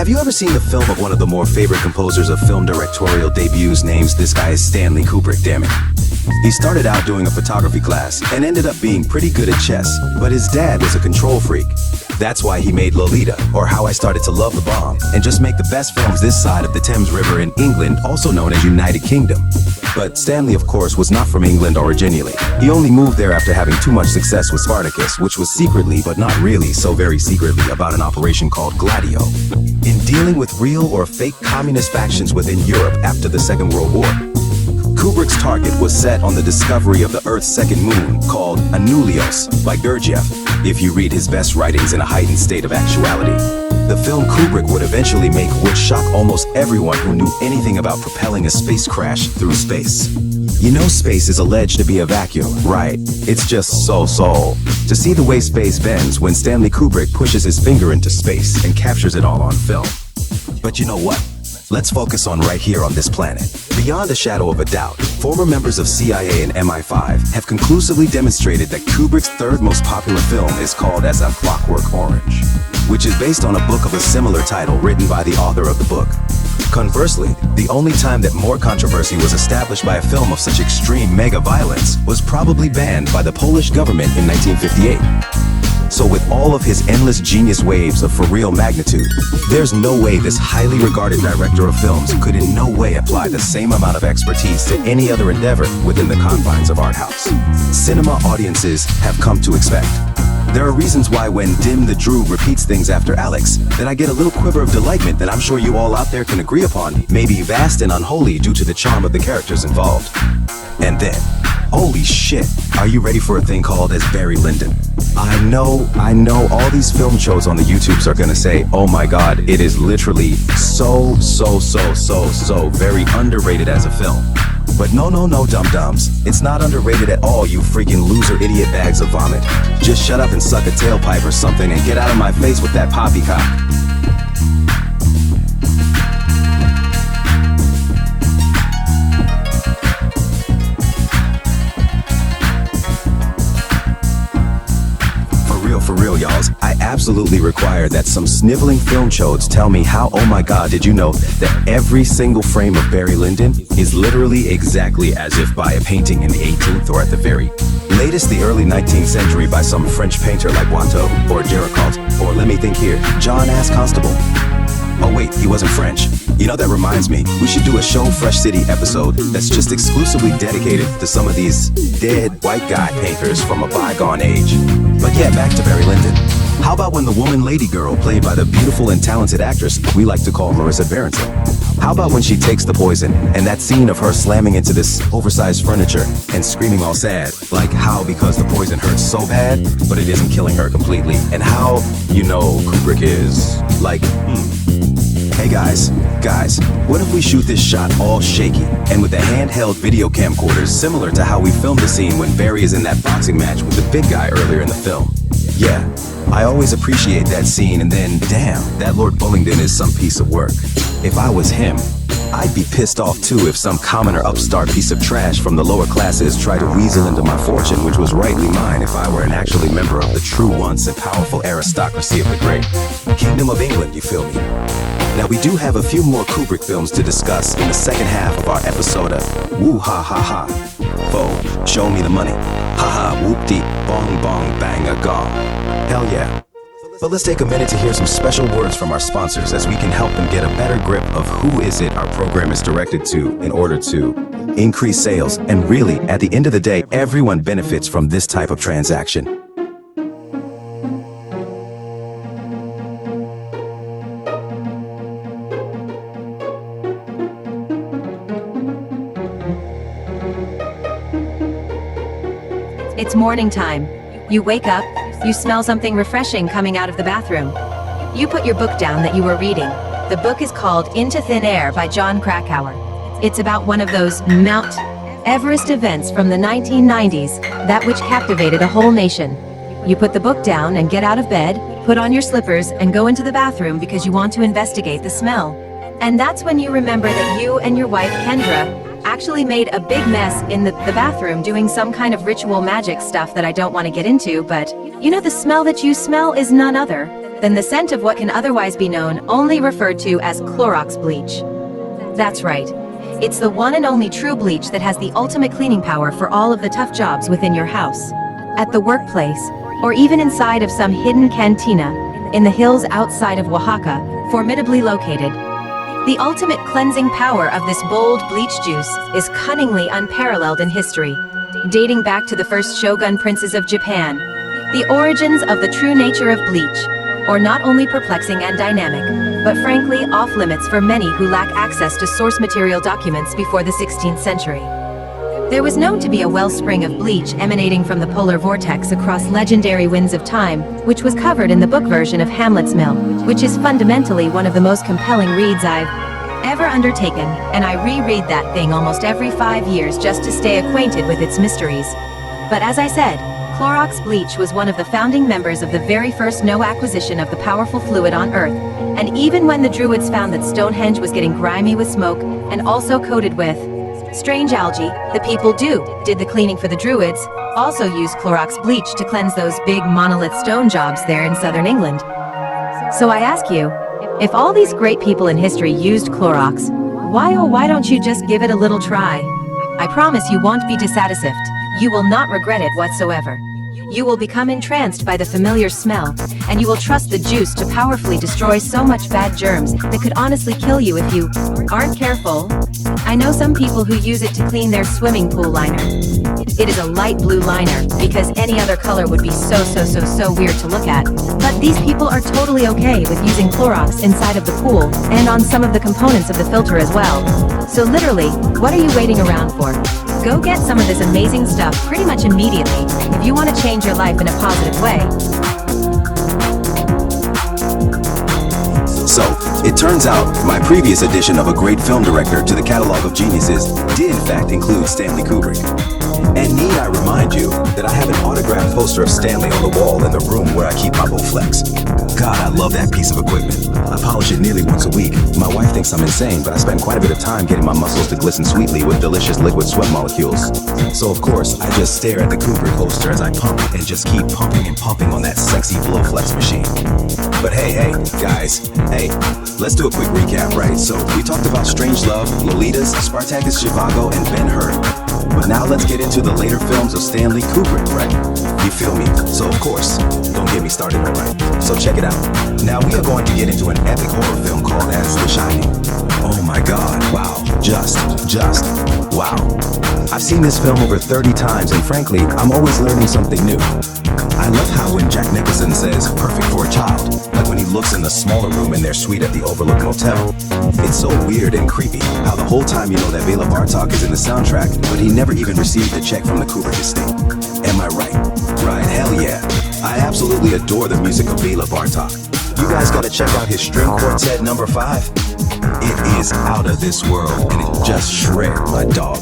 Have you ever seen the film of one of the more favorite composers of film directorial debuts? Names this guy is Stanley Kubrick, damn it. He started out doing a photography class and ended up being pretty good at chess, but his dad was a control freak. That's why he made Lolita, or How I Started to Love the Bomb, and just make the best films this side of the Thames River in England, also known as United Kingdom. But Stanley, of course, was not from England originally. He only moved there after having too much success with Sparatakus, which was secretly, but not really so very secretly, about an operation called Gladio. In dealing with real or fake communist factions within Europe after the Second World War, Kubrick's target was set on the discovery of the Earth's second moon, called Anulios, by Gurdjieff, if you read his best writings in a heightened state of actuality. The film Kubrick would eventually make would shock almost everyone who knew anything about propelling a space crash through space. You know, space is alleged to be a vacuum, right? It's just so. To see the way space bends when Stanley Kubrick pushes his finger into space and captures it all on film. But you know what? Let's focus on right here on this planet. Beyond a shadow of a doubt, former members of CIA and MI5 have conclusively demonstrated that Kubrick's third most popular film is called as A Clockwork Orange, which is based on a book of a similar title written by the author of the book. Conversely, the only time that more controversy was established by a film of such extreme mega violence was probably banned by the Polish government in 1958. So with all of his endless genius waves of for real magnitude, there's no way this highly regarded director of films could in no way apply the same amount of expertise to any other endeavor within the confines of art house. Cinema audiences have come to expect. There are reasons why when Dim the Drew repeats things after Alex, that I get a little quiver of delightment that I'm sure you all out there can agree upon may be vast and unholy due to the charm of the characters involved. And then, holy shit, are you ready for a thing called as Barry Lyndon? I know, all these film shows on the YouTubes are gonna say, oh my god, it is literally so very underrated as a film. But no, dum-dums. It's not underrated at all, you freaking loser idiot bags of vomit. Just shut up and suck a tailpipe or something and get out of my face with that poppycock. For real, y'alls, I absolutely require that some sniveling film chodes tell me how, oh my god, did you know that every single frame of Barry Lyndon is literally exactly as if by a painting in the 18th or at the very latest the early 19th century by some French painter like Watteau or Géricault, or let me think here, John Ass Constable. Oh wait, he wasn't French. You know, that reminds me, we should do a Show Fresh City episode that's just exclusively dedicated to some of these dead white guy painters from a bygone age. But yeah, back to Barry Lyndon. How about when the woman lady girl, played by the beautiful and talented actress we like to call Marissa Berenson? How about when she takes the poison, and that scene of her slamming into this oversized furniture and screaming all sad, like how because the poison hurts so bad, but it isn't killing her completely, and how, you know, Kubrick is like, Hey guys, what if we shoot this shot all shaky and with a handheld video camcorder similar to how we filmed the scene when Barry is in that boxing match with the big guy earlier in the film? Yeah, I always appreciate that scene, and then, damn, that Lord Bullingdon is some piece of work. If I was him, I'd be pissed off too if some commoner upstart piece of trash from the lower classes tried to weasel into my fortune, which was rightly mine if I were an actually member of the true once and powerful aristocracy of the great Kingdom of England, you feel me? Now we do have a few more Kubrick films to discuss in the second half of our episode of Woo Ha Ha Ha. Foe, show me the money. Ha ha, whoop deep, bong bong, bang a gong. Hell yeah. But let's take a minute to hear some special words from our sponsors as we can help them get a better grip of who is it our program is directed to in order to increase sales. And really, at the end of the day, everyone benefits from this type of transaction. It's morning time. You wake up, you smell something refreshing coming out of the bathroom. You put your book down that you were reading. The book is called Into Thin Air by Jon Krakauer. It's about one of those Mount Everest events from the 1990s, that which captivated a whole nation. You put the book down and get out of bed, put on your slippers, and go into the bathroom because you want to investigate the smell. And that's when you remember that you and your wife, Kendra, actually made a big mess in the bathroom doing some kind of ritual magic stuff that I don't want to get into, but you know, the smell that you smell is none other than the scent of what can otherwise be known only referred to as Clorox bleach. That's right. It's the one and only true bleach that has the ultimate cleaning power for all of the tough jobs within your house, at the workplace, or even inside of some hidden cantina in the hills outside of Oaxaca, formidably located. The ultimate cleansing power of this bold bleach juice is cunningly unparalleled in history, dating back to the first shogun princes of Japan. The origins of the true nature of bleach are not only perplexing and dynamic, but frankly off-limits for many who lack access to source material documents before the 16th century. There was known to be a wellspring of bleach emanating from the polar vortex across legendary winds of time, which was covered in the book version of Hamlet's Mill, which is fundamentally one of the most compelling reads I've ever undertaken, and I reread that thing almost every 5 years just to stay acquainted with its mysteries. But as I said, Clorox bleach was one of the founding members of the very first acquisition of the powerful fluid on Earth, and even when the Druids found that Stonehenge was getting grimy with smoke and also coated with strange algae, the people did the cleaning for the Druids, also used Clorox bleach to cleanse those big monolith stone jobs there in southern England. So I ask you, if all these great people in history used Clorox, why don't you just give it a little try? I promise you won't be dissatisfied. You will not regret it whatsoever. You will become entranced by the familiar smell, and you will trust the juice to powerfully destroy so much bad germs that could honestly kill you if you aren't careful. I know some people who use it to clean their swimming pool liner. It is a light blue liner, because any other color would be so weird to look at. But these people are totally okay with using Clorox inside of the pool, and on some of the components of the filter as well. So literally, what are you waiting around for? Go get some of this amazing stuff pretty much immediately, if you want to change your life in a positive way. So, it turns out, my previous addition of a great film director to the catalog of geniuses did in fact include Stanley Kubrick. And need I remind you that I have an autographed poster of Stanley on the wall in the room where I keep my Bowflex. God, I love that piece of equipment. I polish it nearly once a week. My wife thinks I'm insane, but I spend quite a bit of time getting my muscles to glisten sweetly with delicious liquid sweat molecules. So of course, I just stare at the Kubrick poster as I pump and just keep pumping and pumping on that sexy Blowflex machine. But hey, guys, let's do a quick recap, right? So we talked about Strangelove, Lolitas, Sparatakus, Zhivago, and Ben-Hur. But now let's get into the later films of Stanley Kubrick, right? You feel me? So of course, don't get me started, right? So check it out. Now we are going to get into an epic horror film called as The Shining. Oh my God, wow, just, wow. I've seen this film over 30 times and frankly, I'm always learning something new. I love how when Jack Nicholson says, perfect for a child, like when he looks in the smaller room in their suite at the Overlook Motel. It's so weird and creepy how the whole time you know that Bela Bartok is in the soundtrack, but he never even received a check from the Kubrick estate. Am I right? Right, hell yeah. I absolutely adore the music of Bela Bartok. You guys gotta check out his string quartet number 5. It is out of this world and it just shred my dog.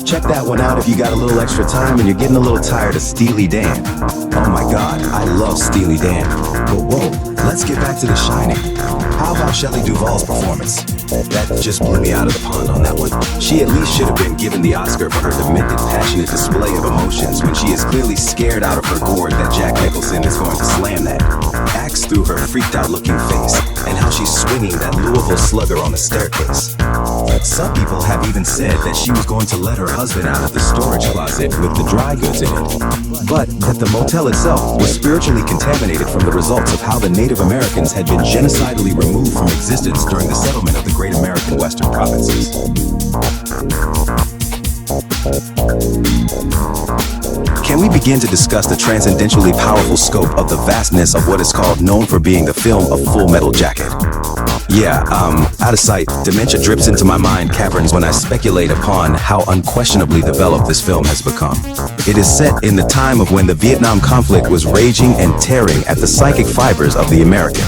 Check that one out if you got a little extra time and you're getting a little tired of Steely Dan. Oh my God, I love Steely Dan. But whoa, let's get back to The Shining. How about Shelley Duvall's performance? That just blew me out of the pond on that one. She at least should have been given the Oscar for her demented, passionate display of emotions when she is clearly scared out of her gourd that Jack Nicholson is going to slam that axe through her freaked out looking face, and how she's swinging that Louisville slugger on the staircase. Some people have even said that she was going to let her husband out of the storage closet with the dry goods in it, but that the motel itself was spiritually contaminated from the results of how the Native Americans had been genocidally removed from existence during the settlement of the Great American Western Provinces. Can we begin to discuss the transcendentally powerful scope of the vastness of what is known for being the film of Full Metal Jacket? Yeah, out of sight, dementia drips into my mind caverns when I speculate upon how unquestionably developed this film has become. It is set in the time of when the Vietnam conflict was raging and tearing at the psychic fibers of the American.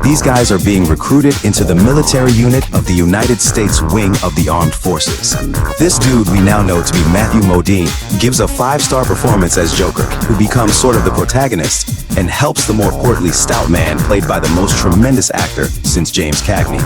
These guys are being recruited into the military unit of the United States wing of the armed forces. This dude we now know to be Matthew Modine gives a 5-star performance as Joker, who becomes sort of the protagonist and helps the more portly stout man played by the most tremendous actor since James Cagney.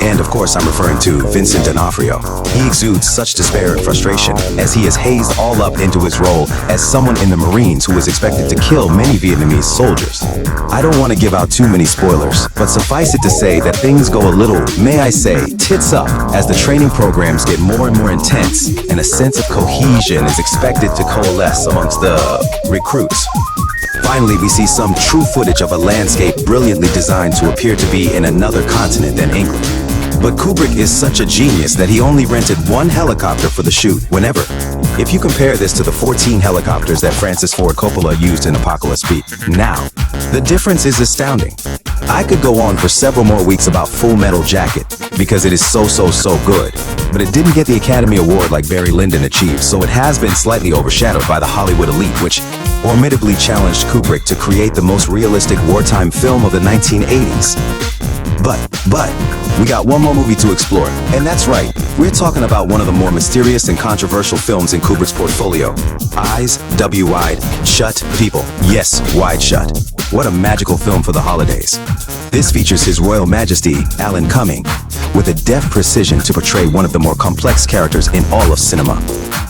And of course I'm referring to Vincent D'Onofrio. He exudes such despair and frustration as he is hazed all up into his role as someone in the Marines who is expected to kill many Vietnamese soldiers. I don't want to give out too many spoilers, but suffice it to say that things go a little, may I say, tits up as the training programs get more and more intense and a sense of cohesion is expected to coalesce amongst the recruits. Finally, we see some true footage of a landscape brilliantly designed to appear to be in another continent than England. But Kubrick is such a genius that he only rented one helicopter for the shoot whenever. If you compare this to the 14 helicopters that Francis Ford Coppola used in Apocalypse Now, the difference is astounding. I could go on for several more weeks about Full Metal Jacket because it is so good, but it didn't get the Academy Award like Barry Lyndon achieved, so it has been slightly overshadowed by the Hollywood elite, which formidably challenged Kubrick to create the most realistic wartime film of the 1980s. But, we got one more movie to explore, and that's right, we're talking about one of the more mysterious and controversial films in Kubrick's portfolio. Eyes, W-Wide, Shut, People. Yes, Wide Shut. What a magical film for the holidays. This features His Royal Majesty, Alan Cumming, with a deft precision to portray one of the more complex characters in all of cinema.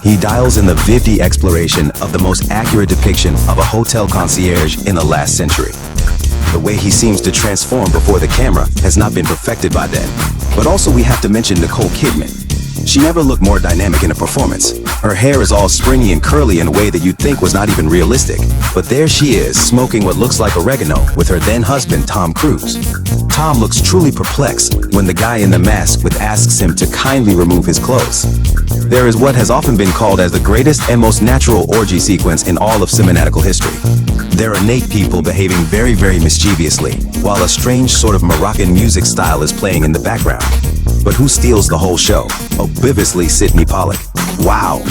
He dials in the vivid exploration of the most accurate depiction of a hotel concierge in the last century. The way he seems to transform before the camera has not been perfected by then. But also we have to mention Nicole Kidman. She never looked more dynamic in a performance. Her hair is all springy and curly in a way that you'd think was not even realistic. But there she is, smoking what looks like oregano with her then-husband Tom Cruise. Tom looks truly perplexed when the guy in the mask asks him to kindly remove his clothes. There is what has often been called as the greatest and most natural orgy sequence in all of cinematical history. There are naked people behaving very mischievously, while a strange sort of Moroccan music style is playing in the background. But who steals the whole show? Obviously Sidney Pollack. Wow,